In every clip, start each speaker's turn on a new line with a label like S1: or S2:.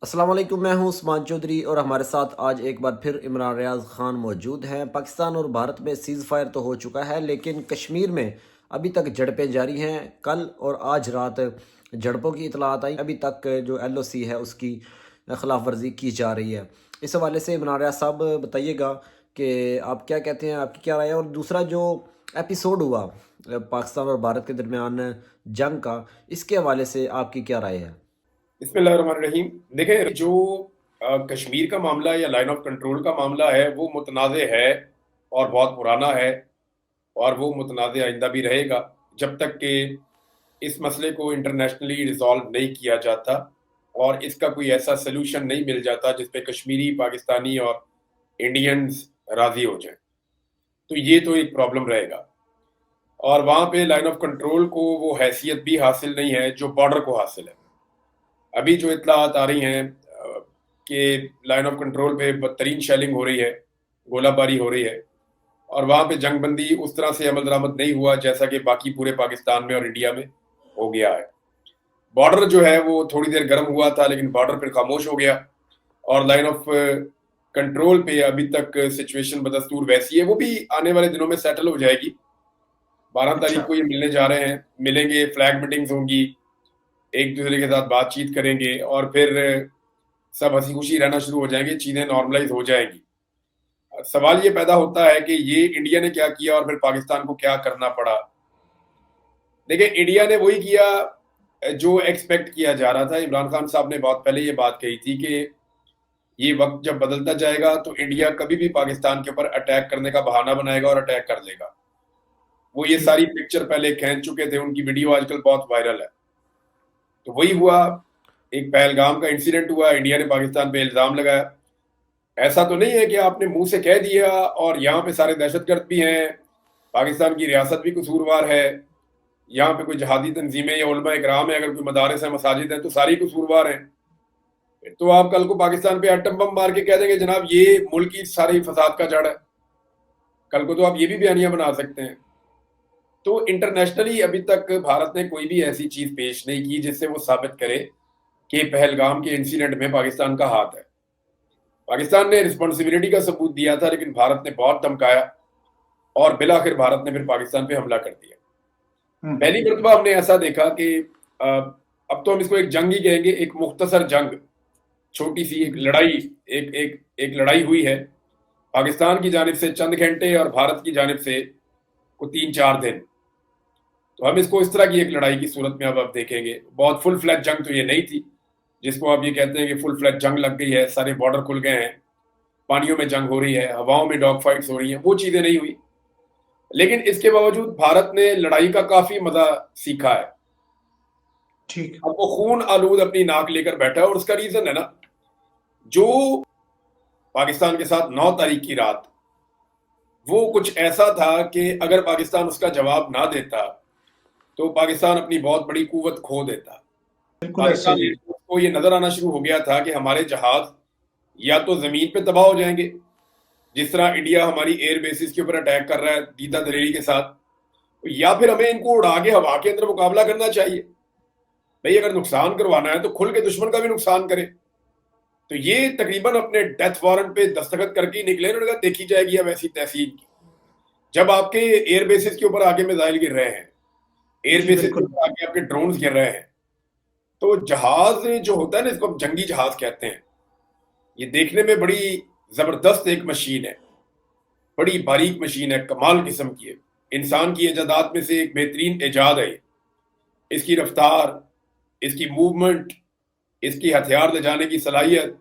S1: अस्सलाम वालेकुम, मैं हूं उस्मान चौधरी और हमारे साथ आज एक बार फिर इमरान रियाज खान मौजूद हैं। पाकिस्तान और भारत में सीज़ फायर तो हो चुका है, लेकिन कश्मीर में अभी तक झड़पें जारी हैं। कल और आज रात झड़पों की इतलात आई, अभी तक जो LOC है उसकी खिलाफ वर्जी की जा रही है। इस हवाले से इमरान रियाज साहब बताइएगा कि आप क्या कहते हैं, आपकी क्या राय है। और दूसरा जो एपिसोड हुआ पाकिस्तान और भारत के दरमियान जंग का, इसके हवाले से आपकी क्या राय है।
S2: बिस्मिल्लाहिर्रहमानिर्रहीम। देखें, जो कश्मीर का मामला या लाइन ऑफ कंट्रोल का मामला है वो मुतनाज़ है और बहुत पुराना है, और वो मुतनाज़ आइंदा भी रहेगा जब तक कि इस मसले को इंटरनेशनली रिजॉल्व नहीं किया जाता और इसका कोई ऐसा सलूशन नहीं मिल जाता जिस पे कश्मीरी, पाकिस्तानी और इंडियंस राज़ी हो जाएं। तो ये तो एक प्रॉब्लम रहेगा, और वहाँ पे लाइन ऑफ कंट्रोल को वो हैसियत भी हासिल नहीं है जो बॉर्डर को हासिल है। अभी जो इत्तलात आ रही हैं कि लाइन ऑफ कंट्रोल पे बदतरीन शेलिंग हो रही है, गोलाबारी हो रही है, और वहाँ पे जंगबंदी उस तरह से अमल दरामद नहीं हुआ जैसा कि बाकी पूरे पाकिस्तान में और इंडिया में हो गया है। बॉर्डर जो है वो थोड़ी देर गर्म हुआ था, लेकिन बॉर्डर फिर खामोश हो गया, और लाइन ऑफ कंट्रोल पे अभी तक सिचुएशन बदस्तूर वैसी है। वो भी आने वाले दिनों में सेटल हो जाएगी। 12 तारीख
S1: अच्छा।
S2: को ये मिलने जा रहे हैं, मिलेंगे, फ्लैग मीटिंग्स होंगी, एक दूसरे के साथ बातचीत करेंगे, और फिर सब हंसी खुशी रहना शुरू हो जाएंगे, चीजें नॉर्मलाइज हो जाएंगी। सवाल ये पैदा होता है कि ये इंडिया ने क्या किया और फिर पाकिस्तान को क्या करना पड़ा। देखिए, इंडिया ने वही किया जो एक्सपेक्ट किया जा रहा था। इमरान खान साहब ने बहुत पहले ये बात कही थी कि ये वक्त जब बदलता जाएगा तो इंडिया कभी भी पाकिस्तान के ऊपर अटैक करने का बहाना बनाएगा और अटैक कर लेगा। वो ये
S1: ठीक।
S2: सारी पिक्चर पहले खींच चुके थे, उनकी वीडियो आजकल बहुत वायरल है। तो वही हुआ, एक पहलगाम का इंसिडेंट हुआ, इंडिया ने पाकिस्तान पे इल्जाम लगाया। ऐसा तो नहीं है कि आपने मुंह से कह दिया और यहाँ पे सारे दहशतगर्द भी हैं, पाकिस्तान की रियासत भी कसूरवार है, यहाँ पे कोई जहादी तंजीमें या उलमा इकराम है, अगर कोई मदारस है, मसाजिद है, तो सारी कसूरवार हैं। तो आप कल को पाकिस्तान पे एटम बम मार के कह देंगे जनाब ये मुल्क की सारी फसाद का जड़ है। कल को तो आप ये भी बयानियां बना सकते हैं। तो इंटरनेशनली अभी तक भारत ने कोई भी ऐसी चीज पेश नहीं की जिससे वो साबित करे कि पहलगाम के इंसिडेंट में पाकिस्तान का हाथ है। पाकिस्तान ने रिस्पॉन्सिबिलिटी का सबूत दिया था, लेकिन भारत ने बहुत धमकाया, और बिलाखिर भारत ने फिर पाकिस्तान पे हमला कर दिया। पहली मरतबा हमने ऐसा देखा कि अब तो हम इसको एक जंग ही कहेंगे, एक मुख्तसर जंग, छोटी सी एक लड़ाई, एक एक एक लड़ाई हुई है पाकिस्तान की जानिब से चंद घंटे और भारत की जानिब से को 3-4 दिन। तो हम इसको इस तरह की एक लड़ाई की सूरत में अब देखेंगे। बहुत फुल फ्लैज जंग तो ये नहीं थी जिसको आप ये कहते हैं कि फुल फ्लैज जंग लग गई है, सारे बॉर्डर खुल गए हैं, पानियों में जंग हो रही है, हवाओं में डॉग फाइट्स हो रही हैं, वो चीजें नहीं हुई। लेकिन इसके बावजूद भारत ने लड़ाई का काफी मजा सीखा है।
S1: ठीक।
S2: अब वो खून आलूद अपनी नाक लेकर बैठा है, और उसका रीजन है ना, जो पाकिस्तान के साथ 9 तारीख की रात, वो कुछ ऐसा था कि अगर पाकिस्तान उसका जवाब ना देता तो पाकिस्तान अपनी बहुत बड़ी कुव्वत खो देता।
S1: बिल्कुल ऐसे
S2: पाकिस्तान
S1: ही।
S2: को ये नजर आना शुरू हो गया था कि हमारे जहाज या तो जमीन पे तबाह हो जाएंगे, जिस तरह इंडिया हमारी एयर बेसिस के ऊपर अटैक कर रहा है दीदा दलेरी के साथ, या फिर हमें इनको उड़ा के हवा के अंदर मुकाबला करना चाहिए। भाई, अगर नुकसान करवाना है तो खुल के दुश्मन का भी नुकसान करे। तो ये तकरीबन अपने डेथ वारंट पे दस्तखत करके ही निकले, उन्होंने कहा देखी जाएगी अब ऐसी तहसील की। जब आपके एयर बेसिस के ऊपर आके मिसाइल गिर रहे हैं, एयर
S1: जी
S2: बेसिस के
S1: बिल्कुल।
S2: ऊपर आके आपके ड्रोन्स गिर रहे हैं, तो जहाज जो होता है ना, इसको हम जंगी जहाज कहते हैं, ये देखने में बड़ी जबरदस्त एक मशीन है, बड़ी बारीक मशीन है, कमाल किस्म की है, इंसान की इजादात में से एक बेहतरीन इजाद है। इसकी रफ्तार, इसकी मूवमेंट, इसकी हथियार ले जाने की सलाहियत,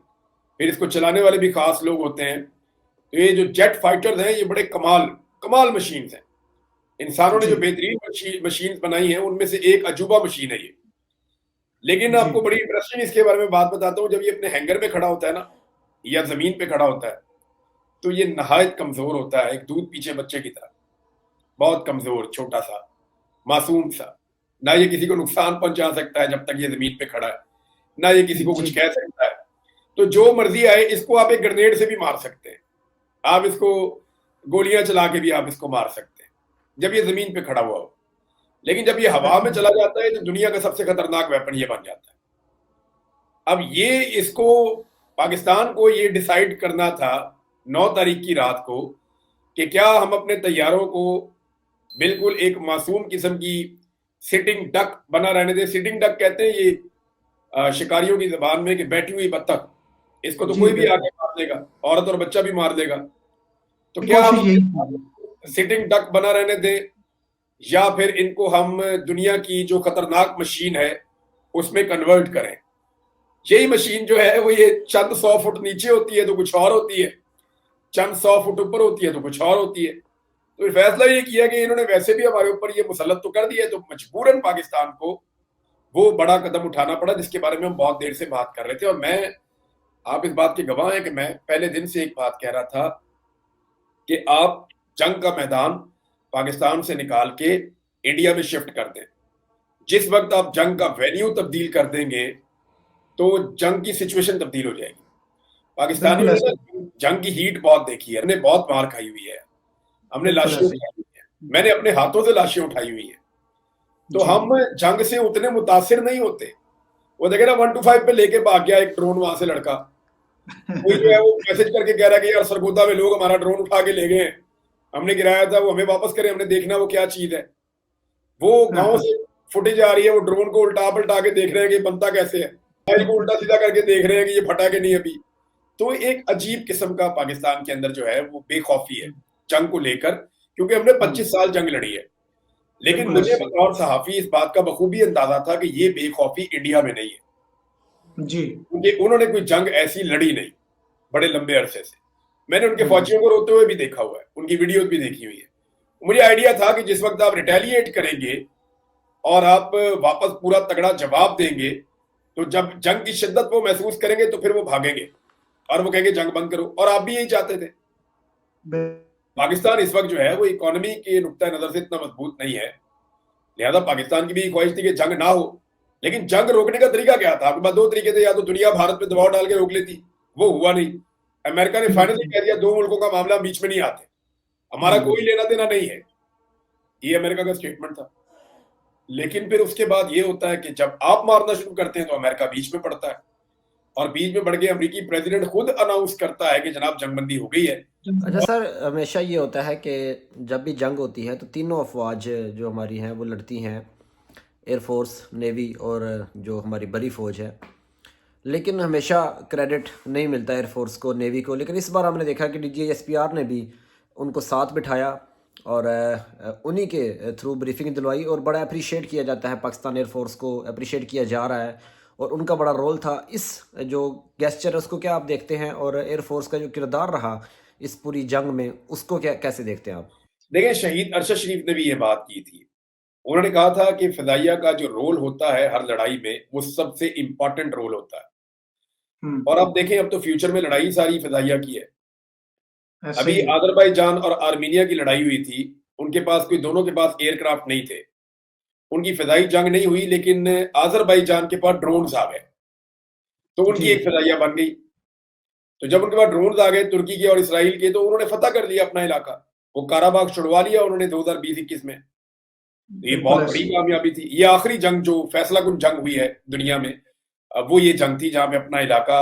S2: फिर इसको चलाने वाले भी खास लोग होते हैं। तो ये जो जेट फाइटर्स हैं ये बड़े कमाल कमाल मशीन हैं। इंसानों ने
S1: जी।
S2: जो बेहतरीन मशीन बनाई हैं उनमें से एक अजूबा मशीन है ये। लेकिन
S1: जी।
S2: आपको बड़ी इंटरेस्टिंग इसके बारे में बात बताता हूँ, जब ये अपने हैंगर में खड़ा होता है ना, या जमीन पे खड़ा होता है, तो ये नहायत कमजोर होता है, एक दूध पीछे बच्चे की तरह, बहुत कमजोर, छोटा सा, मासूम सा। ना ये किसी को नुकसान पहुंचा सकता है जब तक ये जमीन पे खड़ा है, ना ये किसी को
S1: जी।
S2: कुछ कह सकता है। तो जो मर्जी आए, इसको आप एक ग्रेनेड से भी मार सकते हैं, आप इसको गोलियां चला के भी आप इसको मार सकते हैं जब ये जमीन पे खड़ा हुआ हो। लेकिन जब ये हवा में चला जाता है तो दुनिया का सबसे खतरनाक वेपन ये बन जाता है। अब ये इसको पाकिस्तान को ये डिसाइड करना था 9 तारीख की रात को कि क्या हम अपने तैयारों को बिल्कुल एक मासूम किस्म की सिटिंग डक बना रहने दें। सिटिंग डक कहते हैं ये शिकारियों की जबान में कि बैठी हुई बत्तख, इसको तो
S3: जी
S2: कोई भी आके
S3: बिल्कुल,
S2: मार देगा, औरत और बच्चा भी मार देगा। तो
S3: ये
S2: क्या हम
S3: कोशिश यही थी।
S2: सिटिंग डक बना रहने दें या फिर इनको हम दुनिया की जो खतरनाक मशीन है उसमें कन्वर्ट करें। यही मशीन जो है वो ये चंद 100 फुट नीचे होती है तो कुछ और होती है, चंद 100 फुट ऊपर होती है तो कुछ और होती है। तो फैसला ये किया कि इन्होंने वैसे भी हमारे ऊपर ये मुसल्लत तो कर दिया है, तो मजबूरन पाकिस्तान को वो बड़ा कदम उठाना पड़ा जिसके बारे में हम बहुत देर से बात कर रहे थे। और मैं, आप इस बात के गवाह हैं कि मैं पहले दिन से एक बात कह रहा था कि आप जंग का मैदान पाकिस्तान से निकाल के इंडिया में शिफ्ट कर दें। जिस वक्त आप जंग का वेन्यू तब्दील कर देंगे तो जंग की सिचुएशन तब्दील हो जाएगी।
S3: बिल्कुल
S2: पाकिस्तानियों ने
S3: ऐसे
S2: ना जंग की हीट बहुत देखी है, हमने बहुत मार खाई हुई है, हमने
S3: बिल्कुल
S2: लाशें
S3: ऐसे
S2: उठाई हुई है, मैंने अपने हाथों से लाशें उठाई हुई है। तो
S3: जी
S2: हम जंग से उतने मुतासिर नहीं होते। वो देखे ना 125 पे लेके भाग गया एक ड्रोन वहां से लड़का, कोई जो है वो मैसेज करके कह रहा है कि यार सरगोदा में लोग हमारा ड्रोन उठा के ले गए हैं, हमने गिराया था, वो हमें वापस करें, हमने देखना वो क्या चीज है। वो गांव से फुटेज आ रही है, वो ड्रोन को उल्टा पलटा के देख रहे हैं कि बनता कैसे है, फाइल को उल्टा सीधा करके देख रहे हैं कि ये फटा के नहीं अभी। तो एक अजीब किस्म का पाकिस्तान के अंदर जो है वो बेखौफी है जंग को लेकर, क्योंकि हमने 25 साल जंग लड़ी है। लेकिन
S3: बिल्कुल
S2: मुझे
S3: ऐसे
S2: बतौर सहाफी इस बात का बखूबी अंदाजा था कि ये बेखौफी इंडिया में नहीं है,
S3: जी
S2: क्योंकि उन्होंने कोई जंग ऐसी लड़ी नहीं बड़े लंबे अरसे से। मैंने उनके
S3: हम्म,
S2: फौजियों को रोते हुए भी देखा हुआ है, उनकी वीडियोज भी देखी हुई है। मुझे आइडिया था कि जिस वक्त आप रिटेलिएट करेंगे और आप वापस पूरा तगड़ा जवाब देंगे, तो जब जंग की शिद्दत वो महसूस करेंगे तो फिर वो भागेंगे और वो कहेंगे जंग बंद करो। और आप भी यही चाहते थे।
S3: बिल्कुल
S2: पाकिस्तान इस वक्त जो है वो इकोनॉमी के नुक्ता नजर से इतना मजबूत नहीं है, लिहाजा पाकिस्तान की भी ख्वाहिश थी कि जंग ना हो। लेकिन जंग रोकने का तरीका क्या था? आपके पास दो तरीके थे, या तो दुनिया भारत पे दबाव डाल के रोक लेती, वो हुआ नहीं। अमेरिका ने फाइनली कह दिया दो मुल्कों का मामला बीच में नहीं आते, हमारा कोई लेना देना नहीं है, ये अमेरिका का स्टेटमेंट था। लेकिन फिर उसके बाद ये होता है कि जब आप मारना शुरू करते हैं तो अमेरिका बीच में पड़ता है, और बीच में पड़ के अमेरिकी प्रेसिडेंट खुद अनाउंस करता है कि जनाब जंगबंदी हो गई है।
S1: अच्छा सर, हमेशा ये होता है कि जब भी जंग होती है तो तीनों अफवाज जो हमारी हैं वो लड़ती हैं, एयरफोर्स, नेवी और जो हमारी बड़ी फ़ौज है। लेकिन हमेशा क्रेडिट नहीं मिलता एयरफोर्स को, नेवी को। लेकिन इस बार हमने देखा कि DGSPR ने भी उनको साथ बिठाया और उन्हीं के थ्रू ब्रीफिंग दिलवाई, और बड़ा अप्रिशिएट किया जाता है, पाकिस्तान एयरफोर्स को अप्रिशिएट किया जा रहा है और उनका बड़ा रोल था इस जो गेस्चर है उसको। क्या आप देखते हैं? और एयरफोर्स का जो किरदार रहा इस पूरी जंग में, उसको क्या कैसे देखते हैं आप?
S2: देखिए, शहीद अरशद शरीफ ने भी ये बात की थी। उन्होंने कहा था कि फिदाइया का जो रोल होता है हर लड़ाई में वो सबसे इंपॉर्टेंट रोल होता है। और अब देखें, अब तो फ्यूचर में लड़ाई सारी फिदाइया की है।
S3: ऐसे
S2: अभी
S3: ही
S2: अजरबैजान और आर्मीनिया की लड़ाई हुई थी, उनके पास कोई, दोनों के पास एयरक्राफ्ट नहीं थे, उनकी फिदाई जंग नहीं हुई, लेकिन अजरबैजान के पास ड्रोन्स आ गए, तो उनकी
S3: जी
S2: एक फिदाइया बन गई। तो जब उनके पास ड्रोन्स आ गए तुर्की के और इसराइल के, तो उन्होंने फतह कर लिया अपना इलाका, वो काराबाग छुड़वा लिया उन्होंने 2020-21 में। तो ये
S3: बिल्कुल
S2: बहुत बड़ी
S3: ऐसे ही
S2: कामयाबी थी। ये आखिरी जंग जो फैसला कुन जंग हुई है दुनिया में, वो ये जंग थी जहां पे अपना इलाका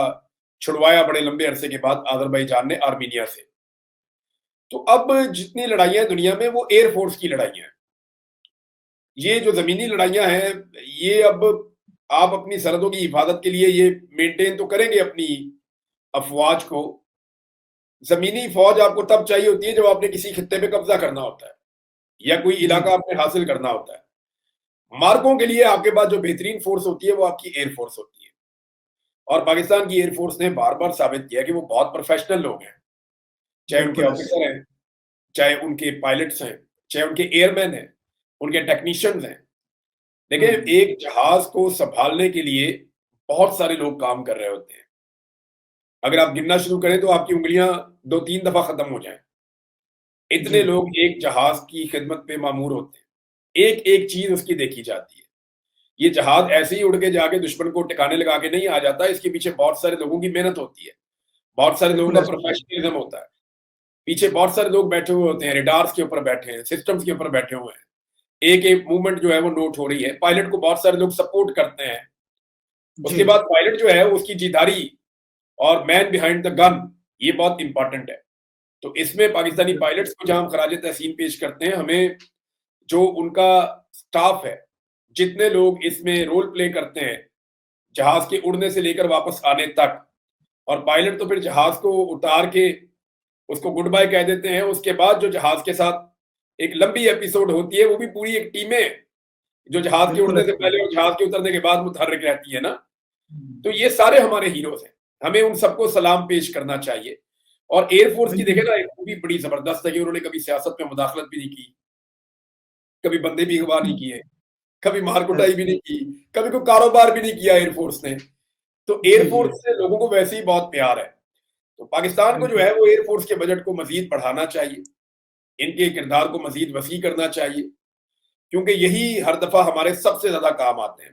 S2: छुड़वाया बड़े लंबे अरसे के बाद अजरबैजान ने आर्मीनिया से। तो अब जितनी लड़ाइयां दुनिया में वो एयरफोर्स की लड़ाइयां हैं। ये जो जमीनी लड़ाइयां हैं, ये अब आप अपनी सरहदों की हिफाजत के लिए ये मेंटेन तो करेंगे अपनी अफवाज को। जमीनी फौज आपको तब चाहिए होती है जब आपने किसी खित्ते पे कब्जा करना होता है या कोई
S3: जी
S2: इलाका आपने हासिल करना होता है। मार्कों के लिए आपके पास जो बेहतरीन फोर्स होती है वो आपकी एयरफोर्स होती है। और पाकिस्तान की एयरफोर्स ने बार बार साबित किया कि वो बहुत प्रोफेशनल लोग हैं, चाहे उनके
S3: बिल्कुल ऐसे
S2: ऑफिसर हैं, चाहे उनके पायलट्स हैं, चाहे उनके एयरमैन हैं, उनके टेक्नीशियंस हैं। देखिए,
S3: हम्म,
S2: एक जहाज को संभालने के लिए बहुत सारे लोग काम कर रहे होते हैं। अगर आप गिनना शुरू करें तो आपकी उंगलियां 2-3 दफा खत्म हो जाएं,
S3: जी
S2: इतने लोग एक जहाज की खिदमत पे मामूर होते हैं, एक एक चीज उसकी देखी जाती है। ये जहाज ऐसे ही उड़ के जाके दुश्मन को टिकाने लगा के नहीं आ जाता, इसके पीछे बहुत सारे लोगों की मेहनत होती है, बहुत सारे लोगों
S3: बिल्कुल
S2: का
S3: ऐसे ही
S2: प्रोफेशनलिज्म होता है। पीछे बहुत सारे लोग बैठे हुए होते हैं, रेडार्स के ऊपर बैठे हैं, सिस्टम्स के ऊपर बैठे हुए हैं, एक एक मूवमेंट जो है वो नोट हो रही है, पायलट को बहुत सारे लोग सपोर्ट करते हैं। उसके
S3: जी
S2: बाद पायलट जो है उसकी जिद्दारी और मैन बिहाइंड द गन, ये बहुत इंपॉर्टेंट है। तो इसमें पाकिस्तानी पायलट्स को जहां हम खराज तहसीन पेश करते हैं, हमें जो उनका स्टाफ है, जितने लोग इसमें रोल प्ले करते हैं, जहाज के उड़ने से लेकर वापस आने तक, और पायलट तो फिर जहाज को उतार के उसको गुड बाय कह देते हैं। उसके बाद जो जहाज के साथ एक लंबी एपिसोड होती है, वो भी पूरी एक टीमें जो जहाज के
S3: बिल्कुल
S2: उड़ने से
S3: अच्छी
S2: पहले और जहाज के उतरने के बाद मुतहर्रिक रहती है ना, तो ये सारे हमारे हीरोज हैं। हमें उन सबको सलाम पेश करना चाहिए। और एयरफोर्स की देखें ना, एक खूबी बड़ी जबरदस्त है कि उन्होंने कभी सियासत में मुदाखलत भी नहीं की, कभी बंदे भी अगवा नहीं किए, कभी मार कुटाई भी नहीं की, कभी कोई कारोबार भी नहीं किया एयरफोर्स ने। तो
S3: जी जी
S2: एयरफोर्स से लोगों को वैसे ही बहुत प्यार है। तो पाकिस्तान को जो है वो एयरफोर्स के बजट को मजीद बढ़ाना चाहिए, इनके किरदार को मजीद वसी करना चाहिए, क्योंकि यही हर दफा हमारे सबसे ज्यादा काम आते हैं।